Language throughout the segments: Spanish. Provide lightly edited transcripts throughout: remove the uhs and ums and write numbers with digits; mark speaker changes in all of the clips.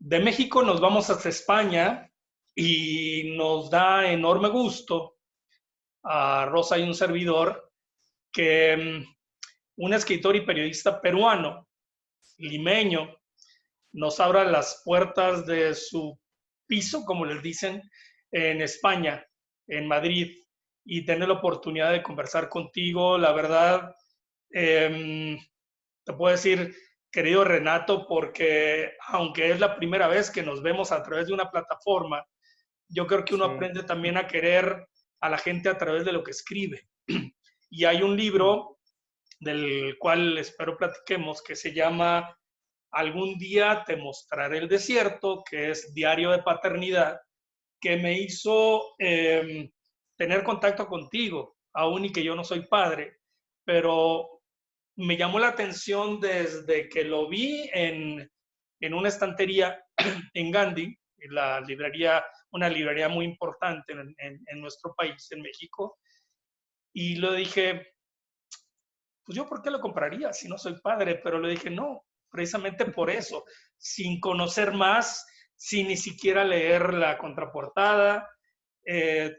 Speaker 1: De México nos vamos hasta España y nos da enorme gusto a Rosa y un servidor que un escritor y periodista peruano, limeño, nos abra las puertas de su piso, como les dicen, en España, en Madrid, y tener la oportunidad de conversar contigo. La verdad, te puedo decir, querido Renato, porque aunque es la primera vez que nos vemos a través de una plataforma, yo creo que uno
Speaker 2: Sí.
Speaker 1: aprende también a querer a la gente a través de lo que escribe. Y hay un
Speaker 2: Mm.
Speaker 1: libro del cual espero platiquemos que se llama Algún día te mostraré el desierto, que es Diario de Paternidad, que me hizo tener contacto contigo, aún y que yo no soy padre, pero me llamó la atención desde que lo vi en una estantería en Gandhi, en la librería, una librería muy importante en nuestro país, en México, y lo dije, pues yo por qué lo compraría si no soy padre, pero le dije, no, precisamente por eso, sin conocer más, sin ni siquiera leer la contraportada,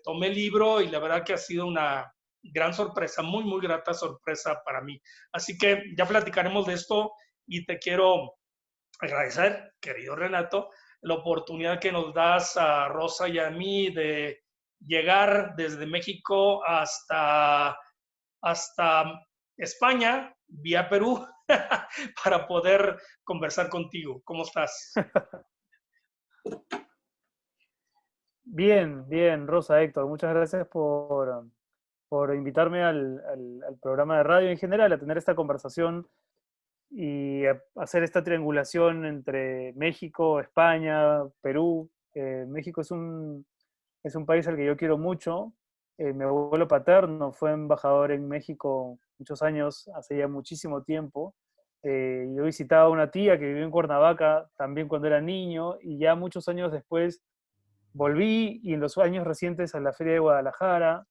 Speaker 1: tomé el libro y la verdad que ha sido una gran sorpresa, muy, muy grata sorpresa para mí. Así que ya platicaremos de esto y te quiero agradecer, querido Renato, la oportunidad que nos das a Rosa y a mí de llegar desde México hasta España, vía Perú, para poder conversar contigo. ¿Cómo estás?
Speaker 2: Bien, bien, Rosa, Héctor, muchas gracias por invitarme al programa de radio en general, a tener esta conversación y a hacer esta triangulación entre México, España, Perú. México es un país al que yo quiero mucho. Mi abuelo paterno fue embajador en México muchos años, hace ya muchísimo tiempo. Yo visitaba a una tía que vivió en Cuernavaca también cuando era niño y ya muchos años después volví y en los años recientes a la Feria de Guadalajara,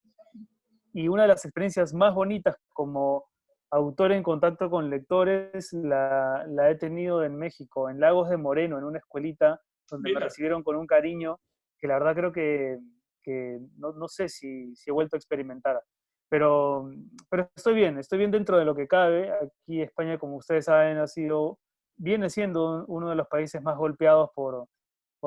Speaker 2: y una de las experiencias más bonitas como autor en contacto con lectores la he tenido en México, en Lagos de Moreno, en una escuelita donde me
Speaker 1: Mira,
Speaker 2: recibieron con un cariño que la verdad creo que no sé si he vuelto a experimentar. Pero estoy bien dentro de lo que cabe. Aquí España, como ustedes saben, viene siendo uno de los países más golpeados por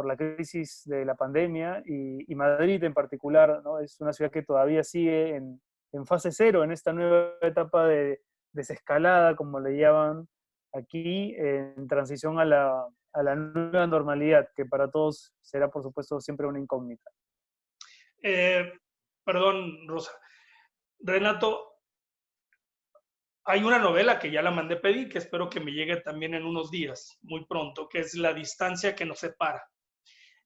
Speaker 2: la crisis de la pandemia y Madrid en particular, ¿no? Es una ciudad que todavía sigue en fase cero, en esta nueva etapa de desescalada, como le llaman aquí, en transición a la nueva normalidad, que para todos será, por supuesto, siempre una incógnita.
Speaker 1: eh, perdón, Rosa. Renato, hay una novela que ya la mandé pedir, que espero que me llegue también en unos días, muy pronto, que es La distancia que nos separa.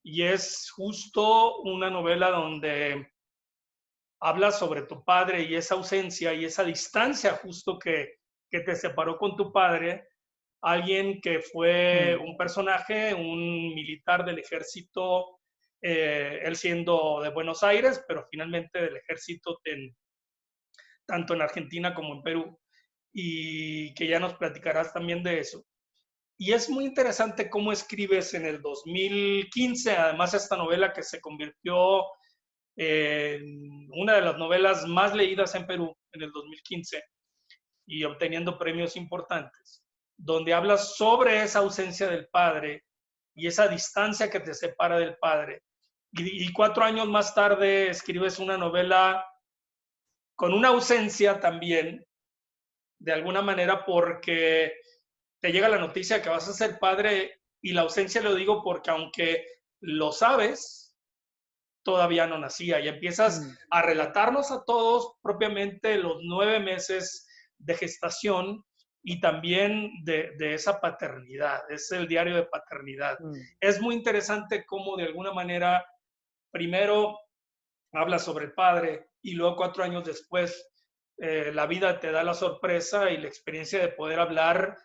Speaker 1: Y es justo una novela donde habla sobre tu padre y esa ausencia y esa distancia justo que te separó con tu padre, alguien que fue
Speaker 2: Mm.
Speaker 1: un personaje, un militar del ejército, él siendo de Buenos Aires, pero finalmente del ejército tanto en Argentina como en Perú, y que ya nos platicarás también de eso. Y es muy interesante cómo escribes en el 2015, además esta novela que se convirtió en una de las novelas más leídas en Perú en el 2015 y obteniendo premios importantes, donde hablas sobre esa ausencia del padre y esa distancia que te separa del padre. Y 4 años más tarde escribes una novela con una ausencia también, de alguna manera, porque te llega la noticia que vas a ser padre y la ausencia lo digo porque aunque lo sabes, todavía no nacía y empiezas
Speaker 2: Mm.
Speaker 1: a relatarnos a todos propiamente los 9 meses de gestación y también de esa paternidad, es el diario de paternidad.
Speaker 2: Mm.
Speaker 1: Es muy interesante cómo de alguna manera primero habla sobre el padre y luego 4 años después la vida te da la sorpresa y la experiencia de poder hablar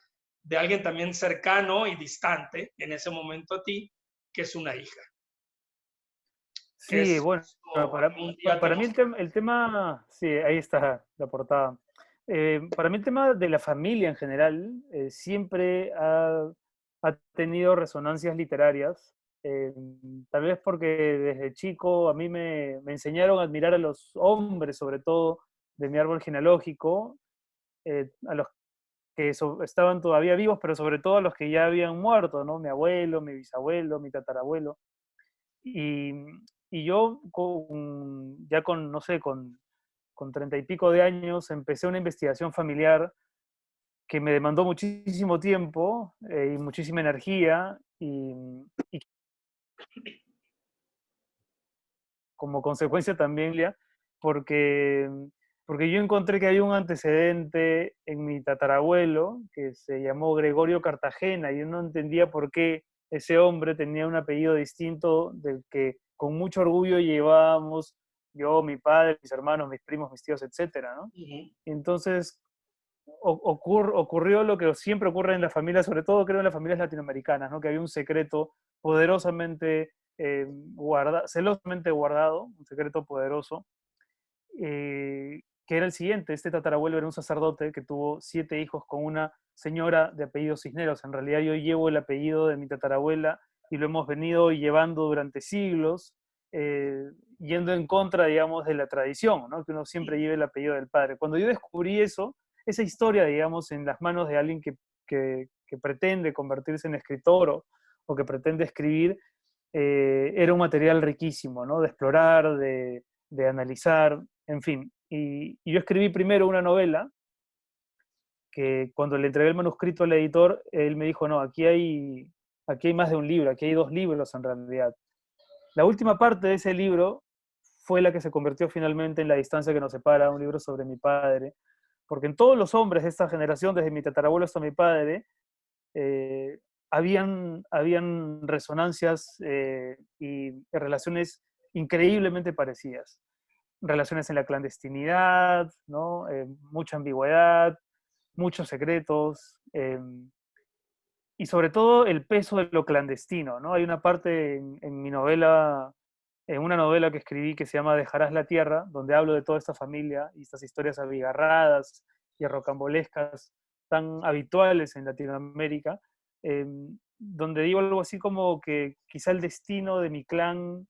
Speaker 1: de alguien también cercano y distante en ese momento a ti, que es una hija, que
Speaker 2: Sí,
Speaker 1: es
Speaker 2: bueno,
Speaker 1: algún día te
Speaker 2: para mí
Speaker 1: mostraré.
Speaker 2: el tema, sí, ahí está la portada. Para mí el tema de la familia en general siempre ha ha tenido resonancias literarias, eh, tal vez porque desde chico a mí me enseñaron a admirar a los hombres, sobre todo de mi árbol genealógico, a los que estaban todavía vivos, pero sobre todo a los que ya habían muerto, ¿no? Mi abuelo, mi bisabuelo, mi tatarabuelo. Y, y yo ya con, no sé, con 30 y pico de años empecé una investigación familiar que me demandó muchísimo tiempo y muchísima energía y como consecuencia también, ya, porque, porque yo encontré que hay un antecedente en mi tatarabuelo que se llamó Gregorio Cartagena y yo no entendía por qué ese hombre tenía un apellido distinto del que con mucho orgullo llevábamos yo, mi padre, mis hermanos, mis primos, mis tíos, etcétera, ¿no?
Speaker 1: Ujú.
Speaker 2: Y entonces ocurrió lo que siempre ocurre en las familias, sobre todo creo en las familias latinoamericanas, ¿no? Que había un secreto poderosamente celosamente guardado, un secreto poderoso, que era el siguiente. Este tatarabuelo era un sacerdote que tuvo 7 hijos con una señora de apellido Cisneros. En realidad yo llevo el apellido de mi tatarabuela y lo hemos venido llevando durante siglos, yendo en contra, digamos, de la tradición, ¿no? Que uno siempre lleve el apellido del padre. Cuando yo descubrí eso, esa historia, digamos, en las manos de alguien que pretende convertirse en escritor o que pretende escribir, era un material riquísimo, ¿no? De explorar, de analizar, en fin. Y yo escribí primero una novela que cuando le entregué el manuscrito al editor, él me dijo, no, aquí hay más de un libro, aquí hay 2 libros en realidad. La última parte de ese libro fue la que se convirtió finalmente en La distancia que nos separa, un libro sobre mi padre, porque en todos los hombres de esta generación, desde mi tatarabuelo hasta mi padre, eh, habían resonancias y relaciones increíblemente parecidas. Relaciones en la clandestinidad, ¿no? Mucha ambigüedad, muchos secretos, y sobre todo el peso de lo clandestino, ¿no? Hay una parte en mi novela, en una novela que escribí que se llama Dejarás la Tierra, donde hablo de toda esta familia y estas historias abigarradas y rocambolescas tan habituales en Latinoamérica, eh, donde digo algo así como que quizá el destino de mi clan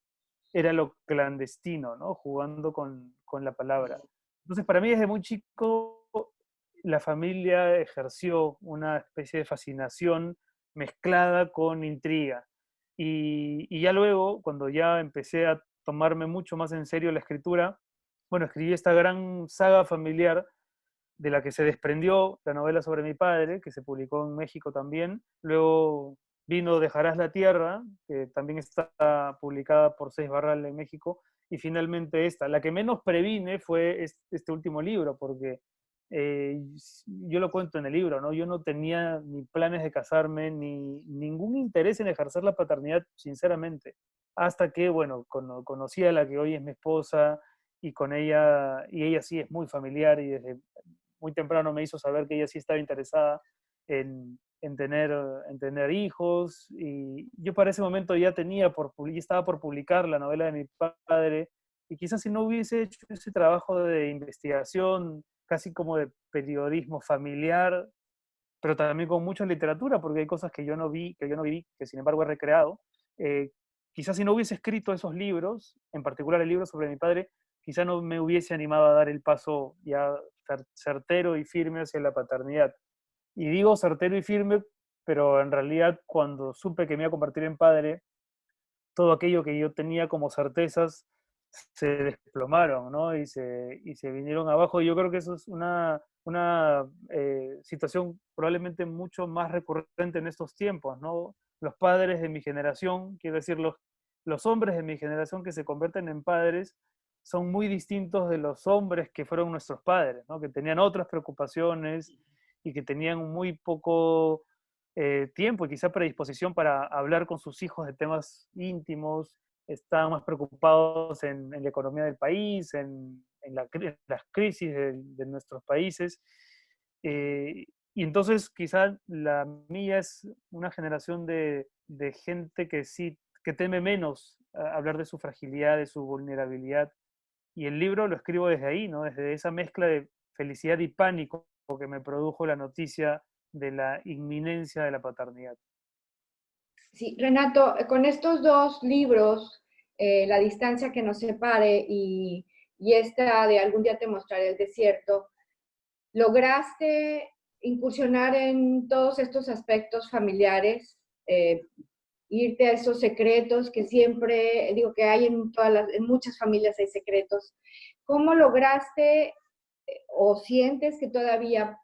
Speaker 2: era lo clandestino, ¿no? Jugando con la palabra. Entonces, para mí desde muy chico, la familia ejerció una especie de fascinación mezclada con intriga. Y ya luego, cuando ya empecé a tomarme mucho más en serio la escritura, bueno, escribí esta gran saga familiar de la que se desprendió la novela sobre mi padre, que se publicó en México también. Luego vino Dejarás la Tierra, que también está publicada por Seis Barral en México. Y finalmente esta. La que menos previne fue este último libro, porque eh, yo lo cuento en el libro, ¿no? Yo no tenía ni planes de casarme, ni ningún interés en ejercer la paternidad, sinceramente. Hasta que, bueno, conocí a la que hoy es mi esposa, y ella sí es muy familiar y desde muy temprano me hizo saber que ella sí estaba interesada en tener hijos, y yo para ese momento ya estaba por publicar la novela de mi padre, y quizás si no hubiese hecho ese trabajo de investigación, casi como de periodismo familiar, pero también con mucha literatura, porque hay cosas que yo no vi, que yo no viví, que sin embargo he recreado, eh, quizás si no hubiese escrito esos libros, en particular el libro sobre mi padre, quizás no me hubiese animado a dar el paso ya certero y firme hacia la paternidad. Y digo certero y firme, pero en realidad cuando supe que me iba a convertir en padre, todo aquello que yo tenía como certezas se desplomaron, ¿no? Y se vinieron abajo. Y yo creo que eso es una situación probablemente mucho más recurrente en estos tiempos, ¿no? Los padres de mi generación, quiero decir, los hombres de mi generación que se convierten en padres, son muy distintos de los hombres que fueron nuestros padres, ¿no? Que tenían otras preocupaciones y que tenían muy poco tiempo y quizá predisposición para hablar con sus hijos de temas íntimos. Estaban más preocupados en la economía del país, en las crisis de nuestros países. Eh, y entonces quizá la mía es una generación de gente que sí, que teme menos hablar de su fragilidad, de su vulnerabilidad. Y el libro lo escribo desde ahí, ¿no? Desde esa mezcla de felicidad y pánico que me produjo la noticia de la inminencia de la paternidad.
Speaker 3: Sí, Renato, con estos dos libros, La distancia que nos separe y esta de Algún día te mostraré el desierto, ¿lograste incursionar en todos estos aspectos familiares? Irte a esos secretos que siempre, digo que hay en muchas familias hay secretos. ¿Cómo lograste o sientes que todavía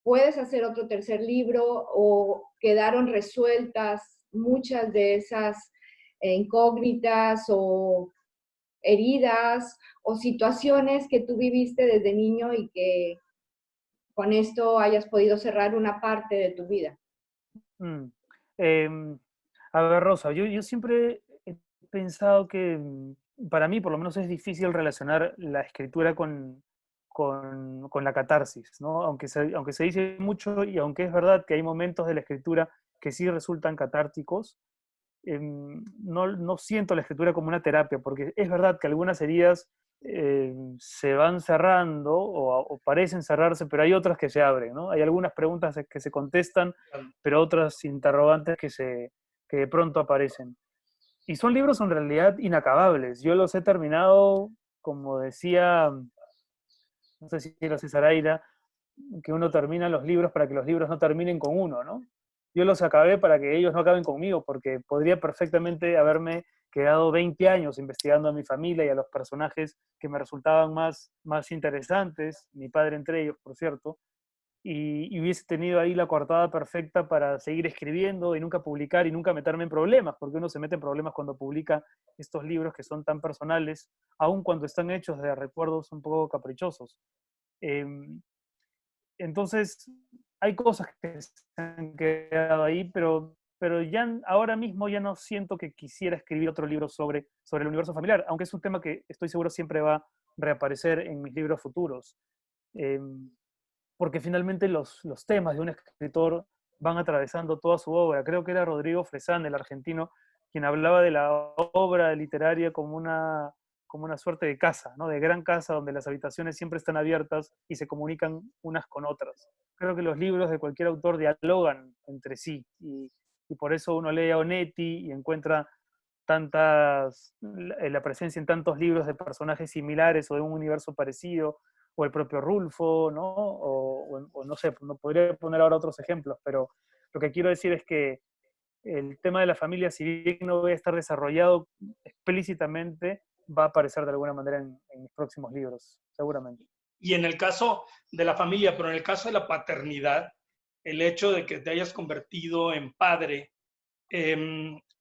Speaker 3: puedes hacer otro tercer libro o quedaron resueltas muchas de esas incógnitas o heridas o situaciones que tú viviste desde niño y que con esto hayas podido cerrar una parte de tu vida?
Speaker 2: Mm. Em, a ver, Rosa, yo siempre he pensado que para mí por lo menos es difícil relacionar la escritura con la catarsis, ¿no? Aunque se dice mucho y aunque es verdad que hay momentos de la escritura que sí resultan catárticos, no siento la escritura como una terapia, porque es verdad que algunas heridas se van cerrando o parecen cerrarse, pero hay otras que se abren, ¿no? Hay algunas preguntas que se contestan, pero otras interrogantes que de pronto aparecen. Y son libros en realidad inacabables. Yo los he terminado, como decía, no sé si era César Aira, que uno termina los libros para que los libros no terminen con uno, ¿no? Yo los acabé para que ellos no acaben conmigo, porque podría perfectamente haberme quedado 20 años investigando a mi familia y a los personajes que me resultaban más interesantes, mi padre entre ellos, por cierto, y hubiese tenido ahí la coartada perfecta para seguir escribiendo y nunca publicar y nunca meterme en problemas, porque uno se mete en problemas cuando publica estos libros que son tan personales, aun cuando están hechos de recuerdos un poco caprichosos. Em, entonces, hay cosas que se han quedado ahí, pero ya ahora mismo ya no siento que quisiera escribir otro libro sobre el universo familiar, aunque es un tema que estoy seguro siempre va a reaparecer en mis libros futuros. Eh, Porque finalmente los temas de un escritor van atravesando toda su obra. Creo que era Rodrigo Fresán, el argentino, quien hablaba de la obra literaria como una suerte de casa, ¿no? De gran casa donde las habitaciones siempre están abiertas y se comunican unas con otras. Creo que los libros de cualquier autor dialogan entre sí y por eso uno lee a Onetti y encuentra la presencia en tantos libros de personajes similares o de un universo parecido, o el propio Rulfo, ¿no? O no sé, no podría poner ahora otros ejemplos, pero lo que quiero decir es que el tema de la familia, si bien no voy a estar desarrollado explícitamente, va a aparecer de alguna manera en mis próximos libros, seguramente.
Speaker 1: Y en el caso de la familia, pero en el caso de la paternidad, el hecho de que te hayas convertido en padre,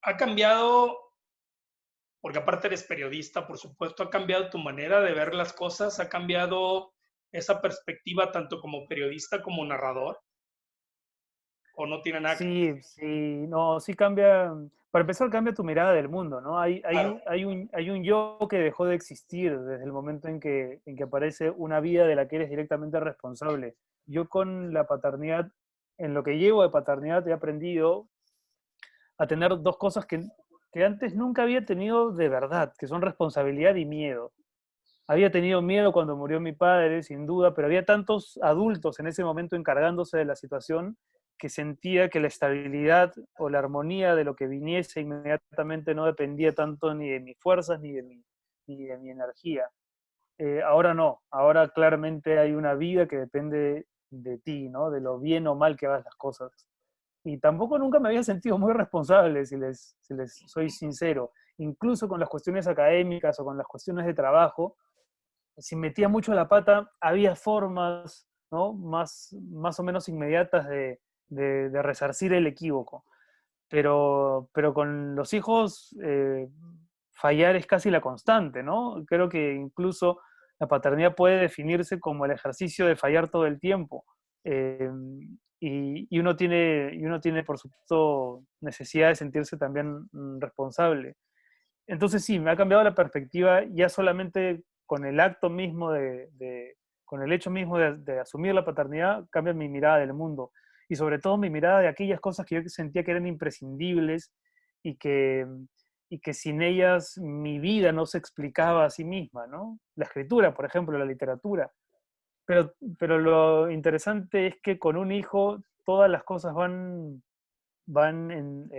Speaker 1: ha cambiado, porque aparte eres periodista, por supuesto, ha cambiado tu manera de ver las cosas, ha cambiado esa perspectiva tanto como periodista como narrador, o no tiene nada que ver.
Speaker 2: Sí, sí, no, sí cambia, para empezar cambia tu mirada del mundo, ¿no?
Speaker 1: Claro,
Speaker 2: Hay un yo que dejó de existir desde el momento en que aparece una vida de la que eres directamente responsable. Yo con la paternidad, en lo que llevo de paternidad, he aprendido a tener dos cosas que antes nunca había tenido de verdad, que son responsabilidad y miedo. Había tenido miedo cuando murió mi padre, sin duda, pero había tantos adultos en ese momento encargándose de la situación que sentía que la estabilidad o la armonía de lo que viniese inmediatamente no dependía tanto ni de mis fuerzas ni de mi energía. Ahora no, ahora claramente hay una vida que depende de ti, ¿no? De lo bien o mal que hagas las cosas. Y tampoco nunca me había sentido muy responsable, si les soy sincero. Incluso con las cuestiones académicas o con las cuestiones de trabajo, si metía mucho la pata, había formas, ¿no? Más o menos inmediatas de resarcir el equívoco. Pero con los hijos, fallar es casi la constante, ¿no? Creo que incluso la paternidad puede definirse como el ejercicio de fallar todo el tiempo. Eh, y uno tiene, por supuesto, necesidad de sentirse también responsable. Entonces sí, me ha cambiado la perspectiva ya solamente con el acto mismo con el hecho mismo de asumir la paternidad, cambia mi mirada del mundo y sobre todo mi mirada de aquellas cosas que yo sentía que eran imprescindibles y que, y que sin ellas mi vida no se explicaba a sí misma, ¿no? La escritura, por ejemplo, la literatura. Pero lo interesante es que con un hijo todas las cosas van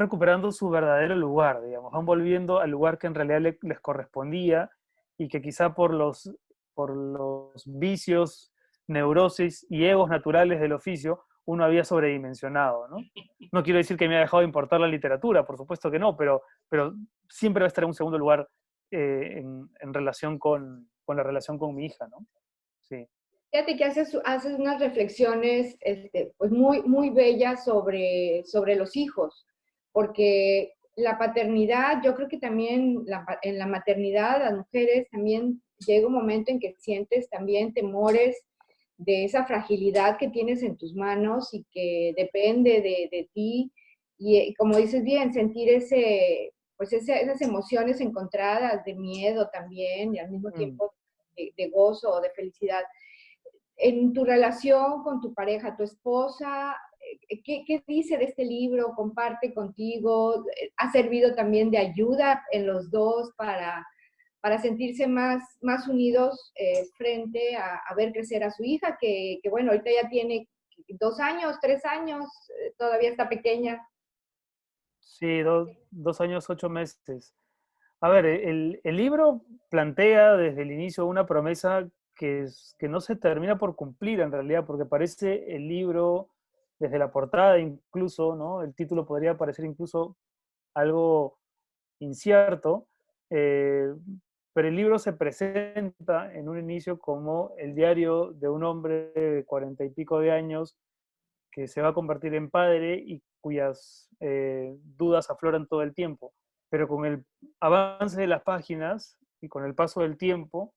Speaker 2: recuperando su verdadero lugar, digamos, van volviendo al lugar que en realidad les correspondía y que quizá por los vicios, neurosis y egos naturales del oficio, uno había sobredimensionado, ¿no? No quiero decir que me ha dejado de importar la literatura, por supuesto que no, pero siempre va a estar en un segundo lugar en relación con la relación con mi hija, ¿no? Sí.
Speaker 3: Fíjate que haces unas reflexiones pues muy bellas sobre los hijos, porque la paternidad, yo creo que también en la maternidad las mujeres también llega un momento en que sientes también temores de esa fragilidad que tienes en tus manos y que depende de ti. Y como dices bien, sentir pues esas emociones encontradas de miedo también y al mismo tiempo de gozo o de felicidad en tu relación con tu pareja, tu esposa, ¿qué dice de este libro? ¿Comparte contigo? ¿Ha servido también de ayuda en los dos para sentirse más unidos frente a ver crecer a su hija, que bueno, ahorita ya tiene 2 años, 3 años, todavía está pequeña?
Speaker 2: Sí, 2 años, 8 meses. A ver, el libro plantea desde el inicio una promesa que no se termina por cumplir en realidad, porque parece el libro, desde la portada incluso, ¿no? El título podría parecer incluso algo incierto, eh, pero el libro se presenta en un inicio como el diario de un hombre de 40 y pico de años que se va a convertir en padre y cuyas dudas afloran todo el tiempo. Pero con el avance de las páginas y con el paso del tiempo,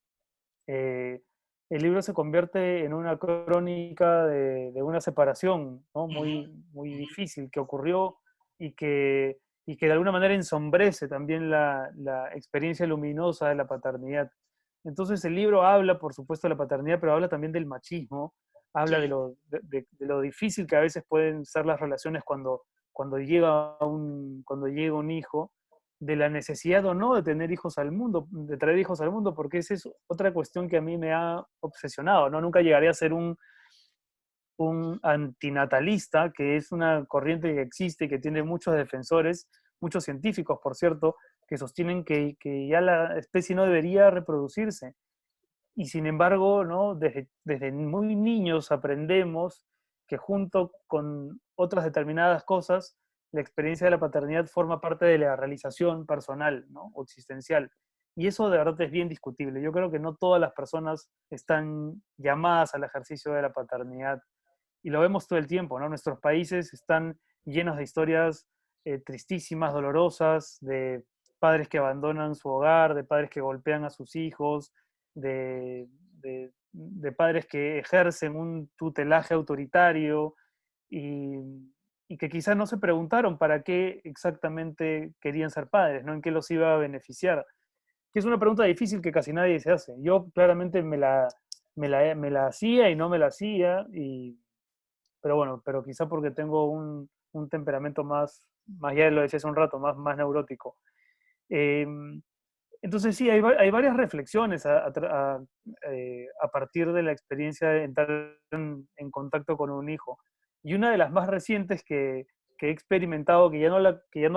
Speaker 2: eh, el libro se convierte en una crónica de una separación, ¿no? Muy difícil que ocurrió y que de alguna manera ensombrece también la experiencia luminosa de la paternidad. Entonces el libro habla, por supuesto, de la paternidad, pero habla también del machismo, habla
Speaker 1: Sí.
Speaker 2: de lo difícil que a veces pueden ser las relaciones cuando llega un hijo, de la necesidad o no de tener hijos al mundo, de traer hijos al mundo, porque esa es otra cuestión que a mí me ha obsesionado, ¿no? Nunca llegaré a ser un antinatalista, que es una corriente que existe y que tiene muchos defensores, muchos científicos, por cierto, que sostienen que ya la especie no debería reproducirse. Y sin embargo, ¿no? Desde muy niños aprendemos que junto con otras determinadas cosas, la experiencia de la paternidad forma parte de la realización personal, ¿no? O existencial. Y eso de verdad es bien discutible. Yo creo que no todas las personas están llamadas al ejercicio de la paternidad. Y lo vemos todo el tiempo, ¿no? Nuestros países están llenos de historias tristísimas, dolorosas, de padres que abandonan su hogar, de padres que golpean a sus hijos, de padres que ejercen un tutelaje autoritario y, y que quizás no se preguntaron para qué exactamente querían ser padres, ¿no? En qué los iba a beneficiar. Que es una pregunta difícil que casi nadie se hace. Yo claramente me la hacía y no me la hacía, pero bueno, pero quizá porque tengo un temperamento más, ya lo decía hace un rato, más neurótico. Em, entonces sí, hay varias reflexiones a partir de la experiencia de entrar en contacto con un hijo. Y una de las más recientes que he experimentado, que ya no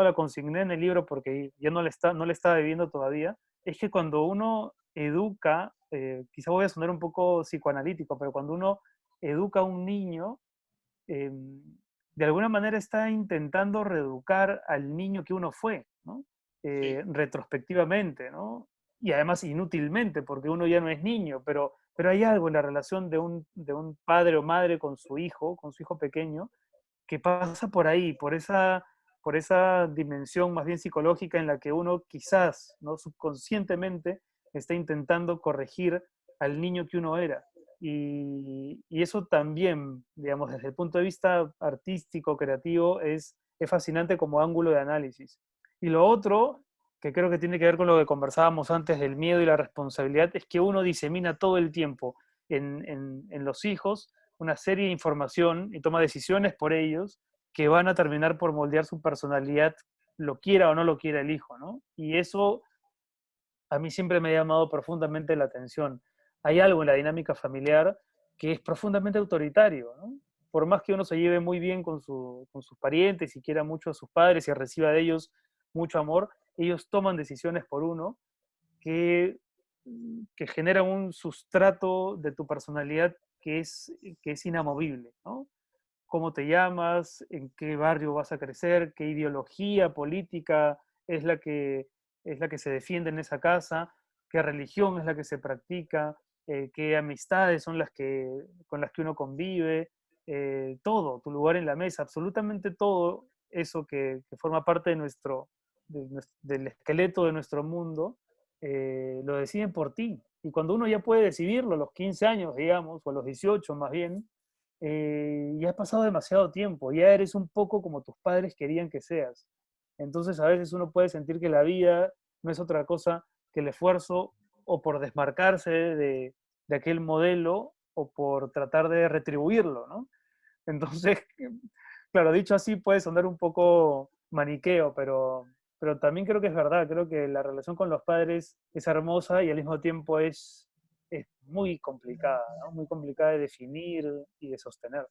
Speaker 2: la consigné en el libro porque ya no la estaba viviendo todavía, es que cuando uno educa, quizá voy a sonar un poco psicoanalítico, pero cuando uno educa a un niño, eh, de alguna manera está intentando reeducar al niño que uno fue, ¿no?
Speaker 1: Sí.
Speaker 2: Retrospectivamente, ¿no? Y además inútilmente, porque uno ya no es niño, pero hay algo en la relación de un padre o madre con su hijo pequeño, que pasa por ahí, por esa dimensión más bien psicológica en la que uno quizás, ¿no? Subconscientemente está intentando corregir al niño que uno era. Y eso también, digamos, desde el punto de vista artístico, creativo, es fascinante como ángulo de análisis. Y lo otro, que creo que tiene que ver con lo que conversábamos antes del miedo y la responsabilidad, es que uno disemina todo el tiempo en los hijos una serie de información y toma decisiones por ellos que van a terminar por moldear su personalidad, lo quiera o no lo quiera el hijo, ¿no? Y eso a mí siempre me ha llamado profundamente la atención. Hay algo en la dinámica familiar que es profundamente autoritario, ¿no? por más que uno se lleve muy bien con sus parientes y quiera mucho a sus padres y reciba de ellos mucho amor, ellos toman decisiones por uno que, que generan un sustrato de tu personalidad que es inamovible, ¿no? Cómo te llamas, en qué barrio vas a crecer, qué ideología política es es la que se defiende en esa casa, qué religión es la que se practica, qué amistades son con las que uno convive, todo, tu lugar en la mesa, absolutamente todo eso que forma parte de del esqueleto de nuestro mundo, lo deciden por ti. Y cuando uno ya puede decidirlo, a los 15 años, digamos, o a los 18 más bien, ya ha pasado demasiado tiempo, ya eres un poco como tus padres querían que seas. Entonces a veces uno puede sentir que la vida no es otra cosa que el esfuerzo o por desmarcarse de aquel modelo o por tratar de retribuirlo, ¿no? Entonces, claro, dicho así puede sonar un poco maniqueo, pero también creo que es verdad, creo que la relación con los padres es hermosa y al mismo tiempo es muy complicada, ¿no? Muy complicada de definir y de sostener.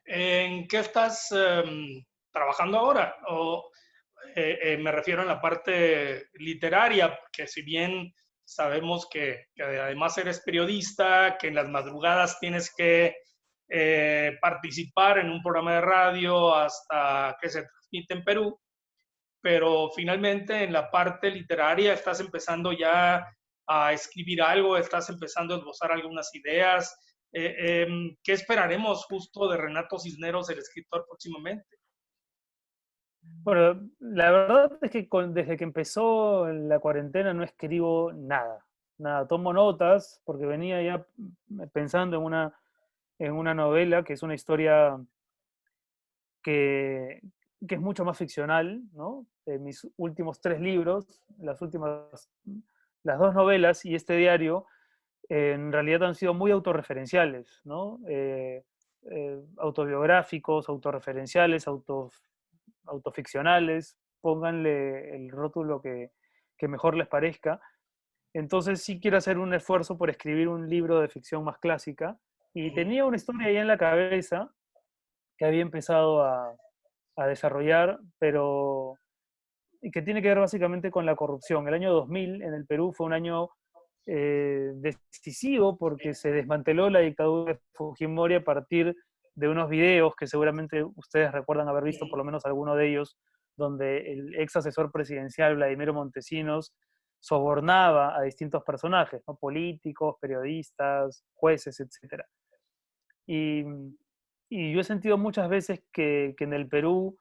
Speaker 1: ¿En qué estás trabajando ahora? O, me refiero en la parte literaria, que si bien sabemos que además eres periodista, que en las madrugadas tienes que participar en un programa de radio hasta que se transmite en Perú, pero finalmente en la parte literaria estás empezando ya a escribir algo, estás empezando a esbozar algunas ideas. ¿Qué esperaremos justo de Renato Cisneros, el escritor, próximamente?
Speaker 2: Bueno, la verdad es que desde que empezó la cuarentena no escribo nada, nada. Tomo notas porque venía ya pensando en una novela que es una historia que, que es mucho más ficcional, ¿no? Mis últimos tres libros, las dos novelas y este diario, en realidad han sido muy autorreferenciales, ¿no? Autobiográficos, autorreferenciales, autoficcionales, pónganle el rótulo que mejor les parezca. Entonces sí quiero hacer un esfuerzo por escribir un libro de ficción más clásica y tenía una historia ahí en la cabeza que había empezado a desarrollar, pero y que tiene que ver básicamente con la corrupción. El año 2000 en el Perú fue un año decisivo porque se desmanteló la dictadura de Fujimori a partir de unos videos que seguramente ustedes recuerdan haber visto, por lo menos alguno de ellos, donde el ex asesor presidencial Vladimiro Montesinos sobornaba a distintos personajes, ¿no? Políticos, periodistas, jueces, etc. Y, y yo he sentido muchas veces que en el Perú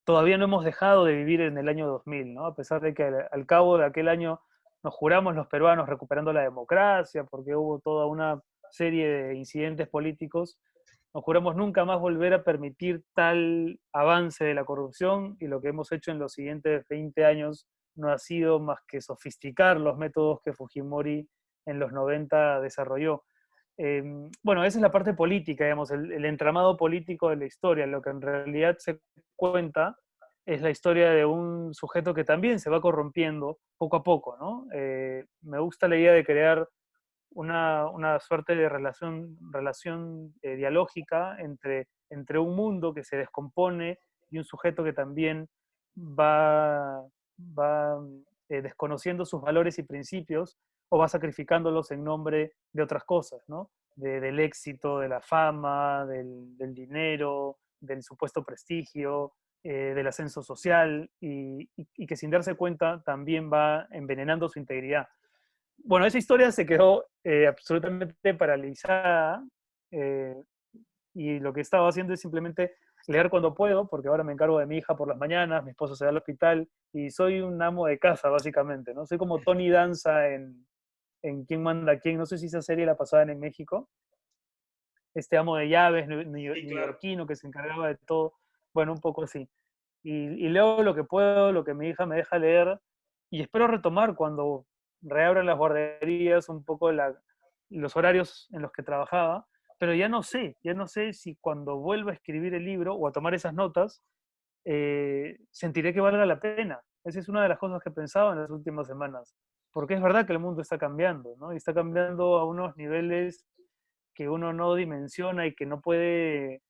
Speaker 2: todavía no hemos dejado de vivir en el año 2000, ¿no? A pesar de que al cabo de aquel año nos juramos los peruanos recuperando la democracia, porque hubo toda una serie de incidentes políticos, nos juramos nunca más volver a permitir tal avance de la corrupción y lo que hemos hecho en los siguientes 20 años no ha sido más que sofisticar los métodos que Fujimori en los 90 desarrolló. Bueno, esa es la parte política, digamos, el entramado político de la historia. Lo que en realidad se cuenta es la historia de un sujeto que también se va corrompiendo poco a poco, ¿no? Me gusta la idea de crear una suerte de relación dialógica entre un mundo que se descompone y un sujeto que también va desconociendo sus valores y principios o va sacrificándolos en nombre de otras cosas, ¿no? Del éxito, de la fama, del dinero, del supuesto prestigio, del ascenso social y que sin darse cuenta también va envenenando su integridad. Bueno, esa historia se quedó absolutamente paralizada eh, y lo que he estado haciendo es simplemente leer cuando puedo, porque ahora me encargo de mi hija por las mañanas, mi esposo se va al hospital y soy un amo de casa, básicamente, ¿no? Soy como Tony Danza en Quién manda a quién, no sé si esa serie la pasaban en México, este amo de llaves
Speaker 1: Sí, claro.
Speaker 2: neoyorquino que se encargaba de todo, bueno, un poco así. Y leo lo que puedo, lo que mi hija me deja leer, y espero retomar cuando reabran las guarderías un poco los horarios en los que trabajaba, pero ya no sé si cuando vuelva a escribir el libro o a tomar esas notas, sentiré que valga la pena. Esa es una de las cosas que he pensado en las últimas semanas, porque es verdad que el mundo está cambiando, ¿no? Y está cambiando a unos niveles que uno no dimensiona y que no puede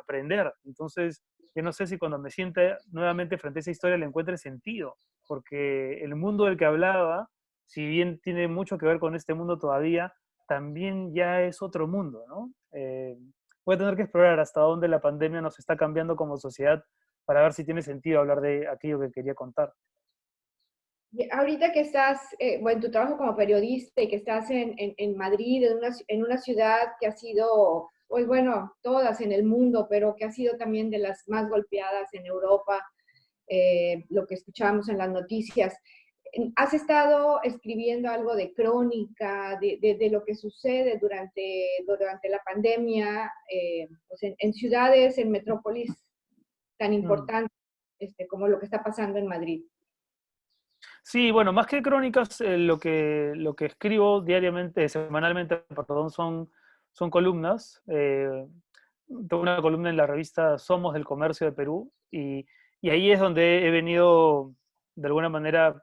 Speaker 2: aprender. Entonces, yo no sé si cuando me sienta nuevamente frente a esa historia le encuentre sentido, porque el mundo del que hablaba, si bien tiene mucho que ver con este mundo todavía, también ya es otro mundo, ¿no? Voy a tener que explorar hasta dónde la pandemia nos está cambiando como sociedad para ver si tiene sentido hablar de aquello que quería contar.
Speaker 3: Ahorita que estás, bueno, tu trabajo como periodista y que estás en Madrid, en una ciudad que ha sido, pues bueno, todas en el mundo, pero que ha sido también de las más golpeadas en Europa, lo que escuchábamos en las noticias. ¿Has estado escribiendo algo de crónica, de lo que sucede durante la pandemia, pues en ciudades, en metrópolis tan importantes como lo que está pasando en Madrid?
Speaker 2: Sí, bueno, más que crónicas, lo que escribo diariamente, semanalmente, perdón, son columnas. Tengo una columna en la revista Somos del Comercio de Perú y ahí es donde he venido, de alguna manera,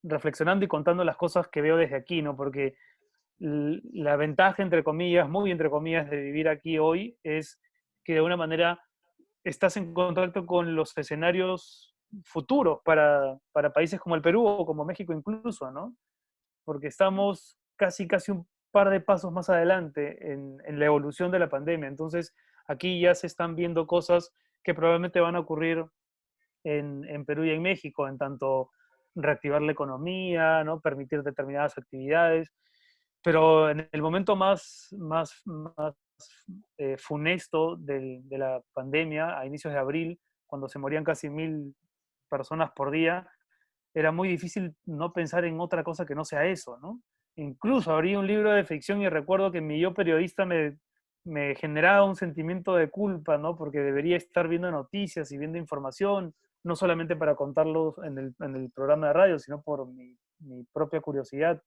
Speaker 2: reflexionando y contando las cosas que veo desde aquí, ¿no? Porque la ventaja, entre comillas, muy entre comillas, de vivir aquí hoy es que de alguna manera estás en contacto con los escenarios futuros para países como el Perú o como México incluso, ¿no? Porque estamos casi un par de pasos más adelante en la evolución de la pandemia. Entonces, aquí ya se están viendo cosas que probablemente van a ocurrir en Perú y en México, en tanto reactivar la economía, ¿no? Permitir determinadas actividades. Pero en el momento más funesto de la pandemia, a inicios de abril, cuando se morían casi 1000 personas por día, era muy difícil no pensar en otra cosa que no sea eso, ¿no? Incluso abrí un libro de ficción y recuerdo que mi yo periodista me generaba un sentimiento de culpa, ¿no? Porque debería estar viendo noticias y viendo información, no solamente para contarlo en el programa de radio, sino por mi propia curiosidad.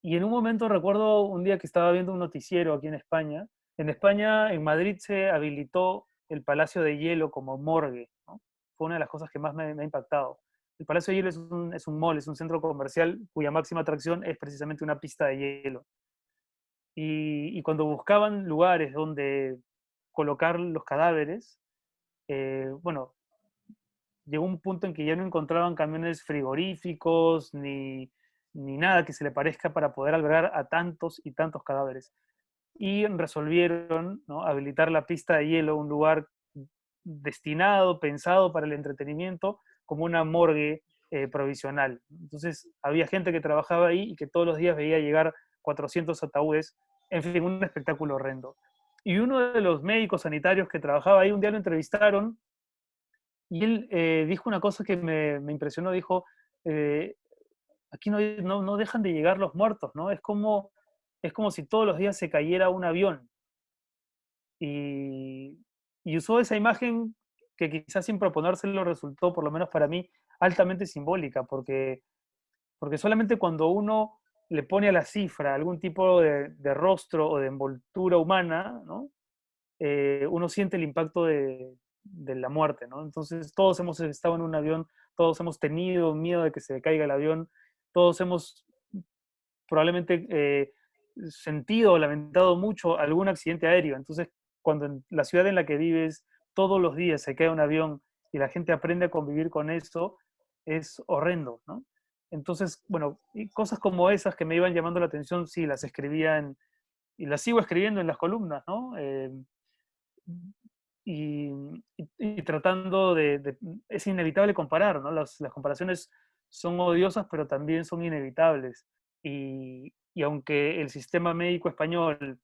Speaker 2: Y en un momento recuerdo un día que estaba viendo un noticiero aquí en España. En España, en Madrid, se habilitó el Palacio de Hielo como morgue, ¿no? Fue una de las cosas que más me ha impactado. El Palacio de Hielo es un mall, es un centro comercial cuya máxima atracción es precisamente una pista de hielo. Y cuando buscaban lugares donde colocar los cadáveres, bueno, llegó un punto en que ya no encontraban camiones frigoríficos ni nada que se le parezca para poder albergar a tantos y tantos cadáveres. Y resolvieron, ¿no?, habilitar la pista de hielo, un lugar destinado, pensado para el entretenimiento, como una morgue provisional. Entonces había gente que trabajaba ahí y que todos los días veía llegar 400 ataúdes, en fin, un espectáculo horrendo. Y uno de los médicos sanitarios que trabajaba ahí, un día lo entrevistaron y él dijo una cosa que me impresionó, dijo, eh, aquí no dejan de llegar los muertos, ¿no? Es como si todos los días se cayera un avión. Y, y usó esa imagen que quizás sin proponérselo resultó, por lo menos para mí, altamente simbólica, porque solamente cuando uno le pone a la cifra algún tipo de rostro o de envoltura humana, ¿no? Uno siente el impacto de la muerte, ¿no? Entonces todos hemos estado en un avión, todos hemos tenido miedo de que se caiga el avión, todos hemos probablemente sentido o lamentado mucho algún accidente aéreo. Entonces, cuando en la ciudad en la que vives todos los días se cae un avión y la gente aprende a convivir con eso, es horrendo, ¿no? Entonces, bueno, y cosas como esas que me iban llamando la atención, sí, las escribía y las sigo escribiendo en las columnas, ¿no? Y, y tratando es inevitable comparar, ¿no? Las comparaciones son odiosas, pero también son inevitables. Y aunque el sistema médico español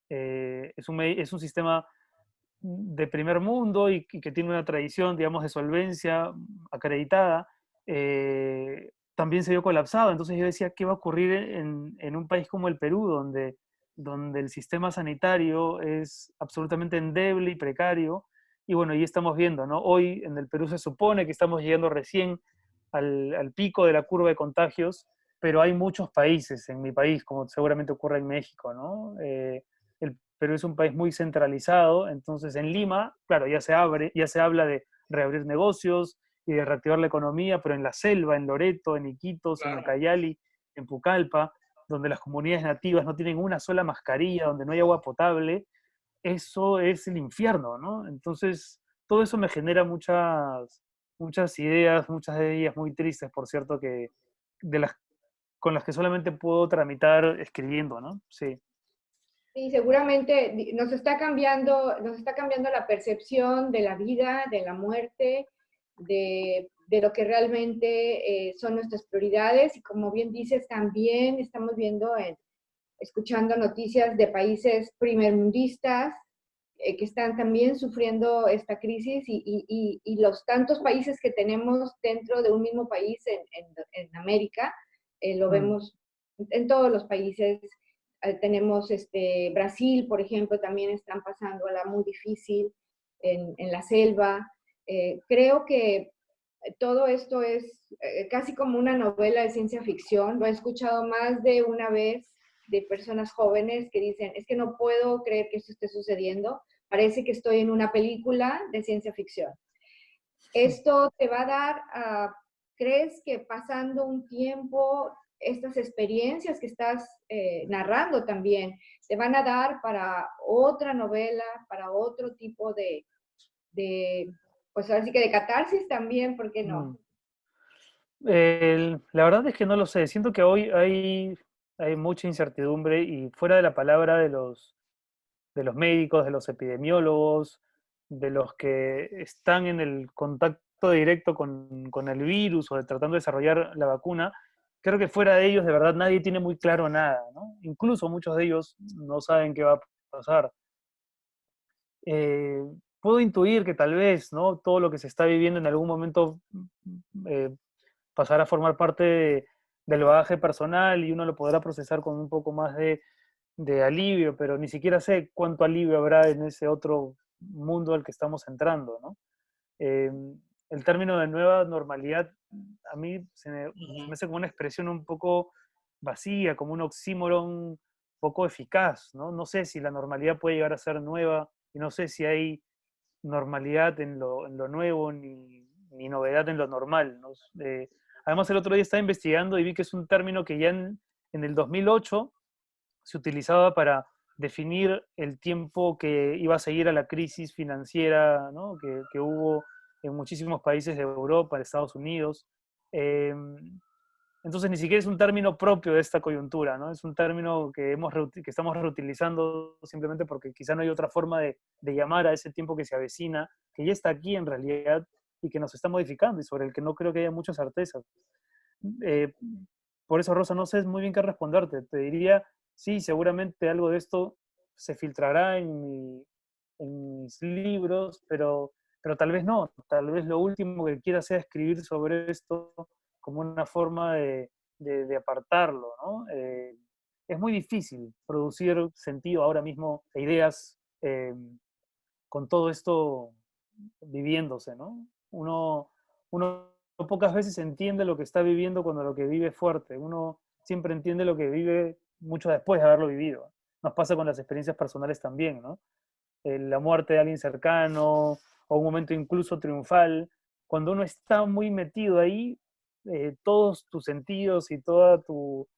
Speaker 2: es un sistema de primer mundo y que tiene una tradición, digamos, de solvencia acreditada, también se vio colapsado. Entonces yo decía, ¿qué va a ocurrir en un país como el Perú, donde el sistema sanitario es absolutamente endeble y precario? Y bueno, y estamos viendo, ¿no? Hoy en el Perú se supone que estamos llegando recién al pico de la curva de contagios, pero hay muchos países, en mi país, como seguramente ocurre en México, ¿no? El Perú es un país muy centralizado, entonces en Lima, claro, ya se habla de reabrir negocios y de reactivar la economía, pero en la selva, en Loreto, en Iquitos, en
Speaker 1: Claro.
Speaker 2: Ucayali, en Pucallpa, donde las comunidades nativas no tienen una sola mascarilla, donde no hay agua potable, eso es el infierno, ¿no? Entonces, todo eso me genera muchas ideas, muchas de ellas muy tristes, por cierto, de las, con las que solamente puedo tramitar escribiendo, ¿no? Sí.
Speaker 3: Sí, seguramente nos está cambiando la percepción de la vida, de la muerte, de lo que realmente son nuestras prioridades. Y como bien dices, también estamos viendo, escuchando noticias de países primermundistas que están también sufriendo esta crisis y los tantos países que tenemos dentro de un mismo país en América, lo vemos en todos los países. Tenemos Brasil, por ejemplo, también están pasándola muy difícil en la selva. Creo que todo esto es casi como una novela de ciencia ficción. Lo he escuchado más de una vez de personas jóvenes que dicen, es que no puedo creer que esto esté sucediendo. Parece que estoy en una película de ciencia ficción. Esto te va a dar, ¿crees que pasando un tiempo, estas experiencias que estás narrando también, te van a dar para otra novela, para otro tipo pues ahora sí que de catarsis también, ¿por qué no?
Speaker 2: La verdad es que no lo sé. Siento que hoy hay mucha incertidumbre y fuera de la palabra de los médicos, de los epidemiólogos, de los que están en el contacto directo con el virus o tratando de desarrollar la vacuna, creo que fuera de ellos de verdad nadie tiene muy claro nada, ¿no? Incluso muchos de ellos no saben qué va a pasar. Eh, Puedo intuir que tal vez, ¿no? Todo lo que se está viviendo en algún momento eh, pasará a formar parte del bagaje personal y uno lo podrá procesar con un poco más de alivio, pero ni siquiera sé cuánto alivio habrá en ese otro mundo al que estamos entrando, ¿no? Eh, el término de nueva normalidad a mí se me hace como una expresión un poco vacía, como un oxímoron poco eficaz, ¿no? No sé si la normalidad puede llegar a ser nueva y no sé si hay normalidad en lo nuevo ni novedad en lo normal, ¿no? Además, el otro día estaba investigando y vi que es un término que ya en el 2008 se utilizaba para definir el tiempo que iba a seguir a la crisis financiera, ¿no? que hubo en muchísimos países de Europa, de Estados Unidos. Eh, entonces, ni siquiera es un término propio de esta coyuntura, ¿no? Es un término que estamos reutilizando simplemente porque quizá no hay otra forma de llamar a ese tiempo que se avecina, que ya está aquí en realidad y que nos está modificando y sobre el que no creo que haya mucha certeza. Eh, por eso, Rosa, no sé muy bien qué responderte. Te diría, sí, seguramente algo de esto se filtrará en mis libros, pero tal vez no. Tal vez lo último que quiera sea escribir sobre esto como una forma de apartarlo, ¿no? Es muy difícil producir sentido ahora mismo e ideas con todo esto viviéndose, ¿no? Uno pocas veces entiende lo que está viviendo cuando lo que vive es fuerte. Uno siempre entiende lo que vive mucho después de haberlo vivido. Nos pasa con las experiencias personales también, ¿no? La muerte de alguien cercano o un momento incluso triunfal. Cuando uno está muy metido ahí, todos tus sentidos y tu,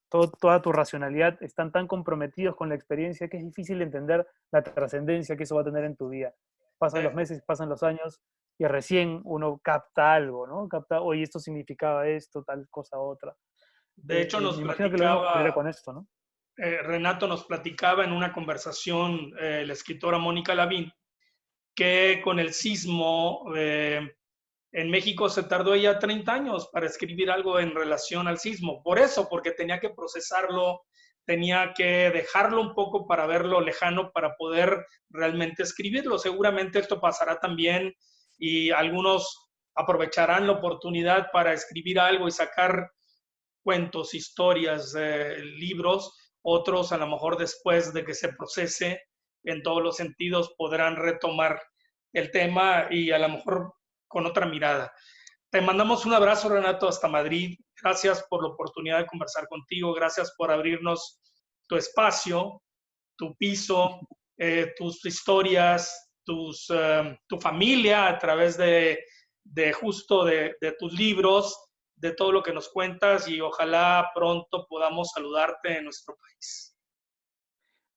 Speaker 2: toda tu racionalidad están tan comprometidos con la experiencia que es difícil entender la trascendencia que eso va a tener en tu vida. Pasan los
Speaker 1: Eh,
Speaker 2: meses, pasan los años y recién uno capta algo, ¿no? Capta, oye, esto significaba esto, tal cosa, otra.
Speaker 1: de hecho,
Speaker 2: Me imagino que lo mismo ocurrirá con esto, ¿no?
Speaker 1: Renato nos platicaba en una conversación, la escritora Mónica Lavín, que con el sismo en México se tardó ella 30 años para escribir algo en relación al sismo. Por eso, porque tenía que procesarlo, tenía que dejarlo un poco para verlo lejano, para poder realmente escribirlo. Seguramente esto pasará también y algunos aprovecharán la oportunidad para escribir algo y sacar cuentos, historias, libros. Otros a lo mejor después de que se procese en todos los sentidos podrán retomar el tema y a lo mejor con otra mirada. Te mandamos un abrazo, Renato, hasta Madrid. Gracias por la oportunidad de conversar contigo. Gracias por abrirnos tu espacio, tu piso, tus historias, tu familia a través de justo de tus libros, de todo lo que nos cuentas y ojalá pronto podamos saludarte en nuestro país.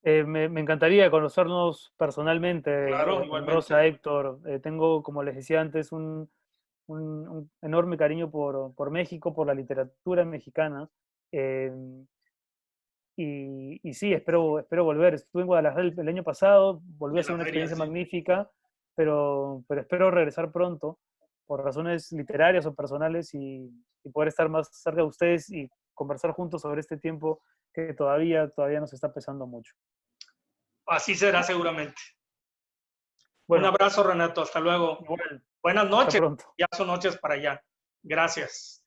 Speaker 2: Me encantaría conocernos personalmente,
Speaker 1: Claro, igualmente.
Speaker 2: Rosa, Héctor. Tengo, como les decía antes, un enorme cariño por México, por la literatura mexicana. Eh, y sí, espero volver. Estuve en Guadalajara el año pasado, volví a hacer una experiencia magnífica, pero espero regresar pronto por razones literarias o personales y poder estar más cerca de ustedes y conversar juntos sobre este tiempo que todavía nos está pesando mucho.
Speaker 1: Así será seguramente.
Speaker 2: Bueno,
Speaker 1: un abrazo, Renato. Hasta luego.
Speaker 2: Igual.
Speaker 1: Buenas noches.
Speaker 2: Hasta pronto.
Speaker 1: Ya son noches para allá. Gracias.